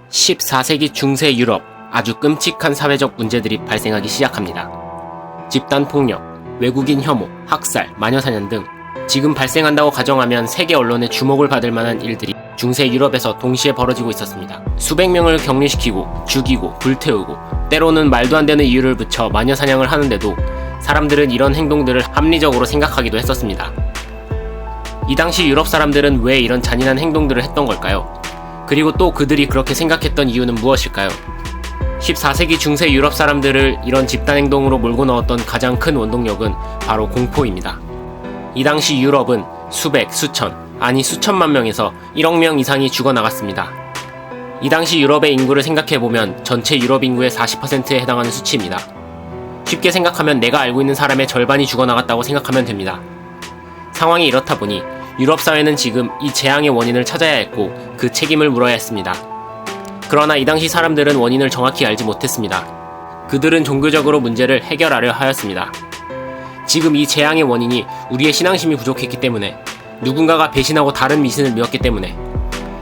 14세기 중세 유럽, 아주 끔찍한 사회적 문제들이 발생하기 시작합니다. 집단폭력, 외국인 혐오, 학살, 마녀사냥 등 지금 발생한다고 가정하면 세계 언론의 주목을 받을 만한 일들이 중세 유럽에서 동시에 벌어지고 있었습니다. 수백 명을 격리시키고 죽이고 불태우고 때로는 말도 안 되는 이유를 붙여 마녀사냥을 하는데도 사람들은 이런 행동들을 합리적으로 생각하기도 했었습니다. 이 당시 유럽 사람들은 왜 이런 잔인한 행동들을 했던 걸까요? 그리고 또 그들이 그렇게 생각했던 이유는 무엇일까요? 14세기 중세 유럽 사람들을 이런 집단행동으로 몰고 넣었던 가장 큰 원동력은 바로 공포입니다. 이 당시 유럽은 수백, 수천, 아니 수천만 명에서 1억 명 이상이 죽어나갔습니다. 이 당시 유럽의 인구를 생각해보면 전체 유럽 인구의 40%에 해당하는 수치입니다. 쉽게 생각하면 내가 알고 있는 사람의 절반이 죽어나갔다고 생각하면 됩니다. 상황이 이렇다 보니 유럽 사회는 지금 이 재앙의 원인을 찾아야 했고 그 책임을 물어야 했습니다. 그러나 이 당시 사람들은 원인을 정확히 알지 못했습니다. 그들은 종교적으로 문제를 해결하려 하였습니다. 지금 이 재앙의 원인이 우리의 신앙심이 부족했기 때문에, 누군가가 배신하고 다른 미신을 믿었기 때문에,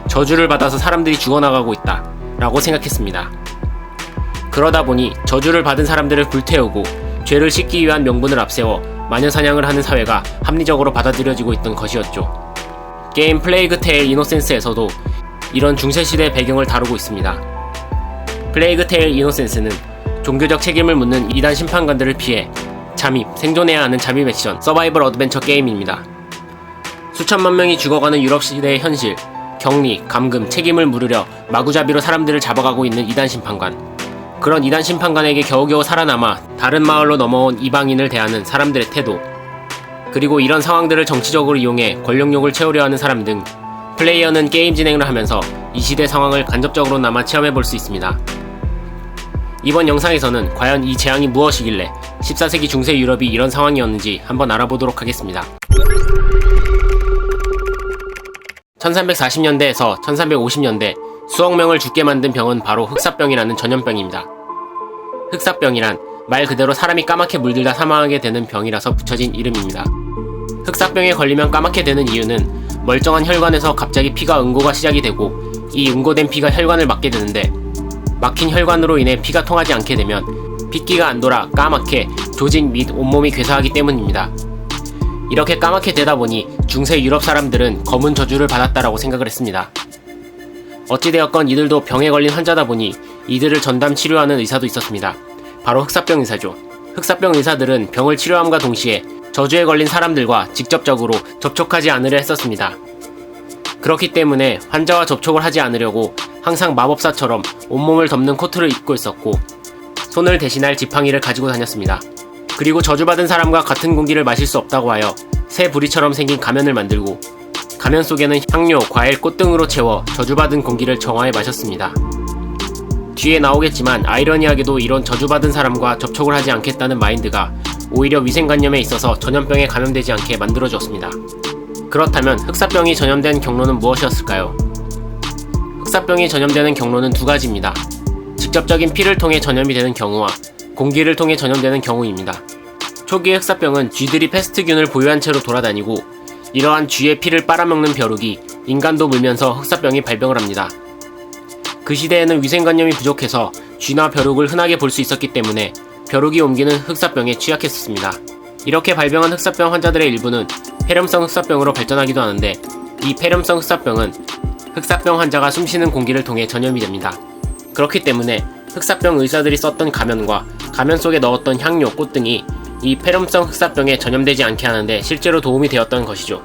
저주를 받아서 사람들이 죽어나가고 있다 라고 생각했습니다. 그러다 보니 저주를 받은 사람들을 불태우고 죄를 씻기 위한 명분을 앞세워 마녀사냥을 하는 사회가 합리적으로 받아들여지고 있던 것이었죠. 게임 플레이그 테일 이노센스에서도 이런 중세시대의 배경을 다루고 있습니다. 플레이그 테일 이노센스는 종교적 책임을 묻는 이단 심판관들을 피해 잠입, 생존해야 하는 잠입 액션, 서바이벌 어드벤처 게임입니다. 수천만 명이 죽어가는 유럽 시대의 현실, 격리, 감금, 책임을 물으려 마구잡이로 사람들을 잡아가고 있는 이단 심판관. 그런 이단 심판관에게 겨우겨우 살아남아 다른 마을로 넘어온 이방인을 대하는 사람들의 태도, 그리고 이런 상황들을 정치적으로 이용해 권력욕을 채우려 하는 사람 등 플레이어는 게임 진행을 하면서 이 시대 상황을 간접적으로나마 체험해볼 수 있습니다. 이번 영상에서는 과연 이 재앙이 무엇이길래 14세기 중세 유럽이 이런 상황이었는지 한번 알아보도록 하겠습니다. 1340년대에서 1350년대 수억 명을 죽게 만든 병은 바로 흑사병이라는 전염병입니다. 흑사병이란 말 그대로 사람이 까맣게 물들다 사망하게 되는 병이라서 붙여진 이름입니다. 흑사병에 걸리면 까맣게 되는 이유는 멀쩡한 혈관에서 갑자기 피가 응고가 시작이 되고 이 응고된 피가 혈관을 막게 되는데, 막힌 혈관으로 인해 피가 통하지 않게 되면 핏기가 안 돌아 까맣게 조직 및 온몸이 괴사하기 때문입니다. 이렇게 까맣게 되다 보니 중세 유럽 사람들은 검은 저주를 받았다라고 생각을 했습니다. 어찌되었건 이들도 병에 걸린 환자다 보니 이들을 전담 치료하는 의사도 있었습니다. 바로 흑사병 의사죠. 흑사병 의사들은 병을 치료함과 동시에 저주에 걸린 사람들과 직접적으로 접촉하지 않으려 했었습니다. 그렇기 때문에 환자와 접촉을 하지 않으려고 항상 마법사처럼 온몸을 덮는 코트를 입고 있었고, 손을 대신할 지팡이를 가지고 다녔습니다. 그리고 저주받은 사람과 같은 공기를 마실 수 없다고 하여 새 부리처럼 생긴 가면을 만들고, 가면 속에는 향료, 과일, 꽃 등으로 채워 저주받은 공기를 정화해 마셨습니다. 뒤에 나오겠지만 아이러니하게도 이런 저주받은 사람과 접촉을 하지 않겠다는 마인드가 오히려 위생관념에 있어서 전염병에 감염되지 않게 만들어주었습니다. 그렇다면 흑사병이 전염된 경로는 무엇이었을까요? 흑사병이 전염되는 경로는 두 가지입니다. 직접적인 피를 통해 전염이 되는 경우와 공기를 통해 전염되는 경우입니다. 초기의 흑사병은 쥐들이 패스트균을 보유한 채로 돌아다니고, 이러한 쥐의 피를 빨아먹는 벼룩이 인간도 물면서 흑사병이 발병을 합니다. 그 시대에는 위생관념이 부족해서 쥐나 벼룩을 흔하게 볼 수 있었기 때문에 벼룩이 옮기는 흑사병에 취약했었습니다. 이렇게 발병한 흑사병 환자들의 일부는 폐렴성 흑사병으로 발전하기도 하는데, 이 폐렴성 흑사병은 흑사병 환자가 숨쉬는 공기를 통해 전염이 됩니다. 그렇기 때문에 흑사병 의사들이 썼던 가면과 가면 속에 넣었던 향료, 꽃 등이 이 폐렴성 흑사병에 전염되지 않게 하는데 실제로 도움이 되었던 것이죠.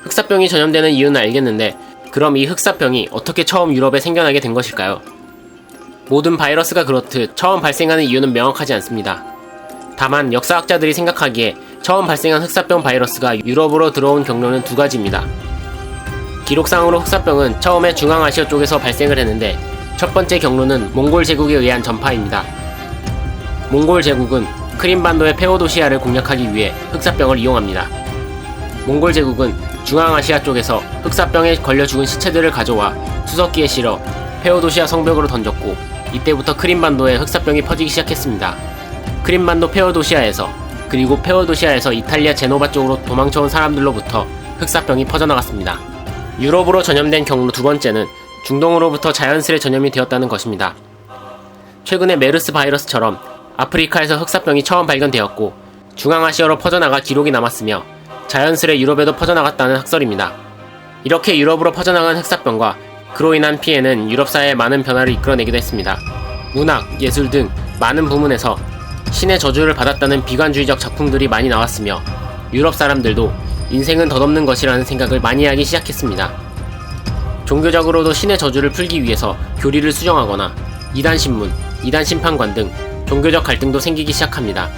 흑사병이 전염되는 이유는 알겠는데, 그럼 이 흑사병이 어떻게 처음 유럽에 생겨나게 된 것일까요? 모든 바이러스가 그렇듯 처음 발생하는 이유는 명확하지 않습니다. 다만 역사학자들이 생각하기에 처음 발생한 흑사병 바이러스가 유럽으로 들어온 경로는 두 가지입니다. 기록상으로 흑사병은 처음에 중앙아시아 쪽에서 발생을 했는데, 첫 번째 경로는 몽골 제국에 의한 전파입니다. 몽골 제국은 크림반도의 페오도시아를 공략하기 위해 흑사병을 이용합니다. 몽골 제국은 중앙아시아 쪽에서 흑사병에 걸려 죽은 시체들을 가져와 수석기에 실어 페오도시아 성벽으로 던졌고, 이때부터 크림반도에 흑사병이 퍼지기 시작했습니다. 크림반도 페오도시아에서, 그리고 페오도시아에서 이탈리아 제노바 쪽으로 도망쳐온 사람들로부터 흑사병이 퍼져나갔습니다. 유럽으로 전염된 경로 두 번째는 중동으로부터 자연스레 전염이 되었다는 것입니다. 최근에 메르스 바이러스처럼 아프리카에서 흑사병이 처음 발견되었고 중앙아시아로 퍼져나가 기록이 남았으며 자연스레 유럽에도 퍼져나갔다는 학설입니다. 이렇게 유럽으로 퍼져나간 흑사병과 그로 인한 피해는 유럽 사회에 많은 변화를 이끌어내기도 했습니다. 문학, 예술 등 많은 부문에서 신의 저주를 받았다는 비관주의적 작품들이 많이 나왔으며 유럽 사람들도 인생은 덧없는 것이라는 생각을 많이 하기 시작했습니다. 종교적으로도 신의 저주를 풀기 위해서 교리를 수정하거나 이단신문, 이단심판관 등 종교적 갈등도 생기기 시작합니다.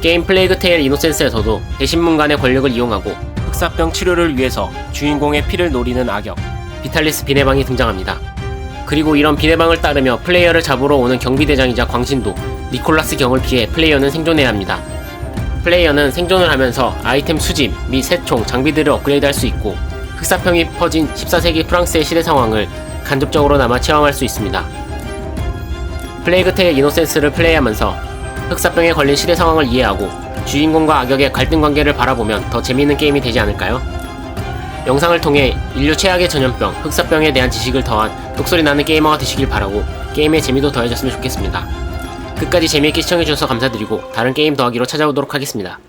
게임 플레이그 테일 이노센스에서도 대신문 간의 권력을 이용하고 흑사병 치료를 위해서 주인공의 피를 노리는 악역 비탈리스 비네방이 등장합니다. 그리고 이런 비네방을 따르며 플레이어를 잡으러 오는 경비대장이자 광신도 니콜라스 경을 피해 플레이어는 생존해야 합니다. 플레이어는 생존을 하면서 아이템 수집 및 새총, 장비들을 업그레이드할 수 있고 흑사병이 퍼진 14세기 프랑스의 시대 상황을 간접적으로나마 체험할 수 있습니다. 플레이그 테일 이노센스를 플레이하면서 흑사병에 걸린 시대 상황을 이해하고 주인공과 악역의 갈등 관계를 바라보면 더 재미있는 게임이 되지 않을까요? 영상을 통해 인류 최악의 전염병, 흑사병에 대한 지식을 더한 독소리 나는 게이머가 되시길 바라고 게임의 재미도 더해졌으면 좋겠습니다. 끝까지 재미있게 시청해주셔서 감사드리고 다른 게임 더하기로 찾아오도록 하겠습니다.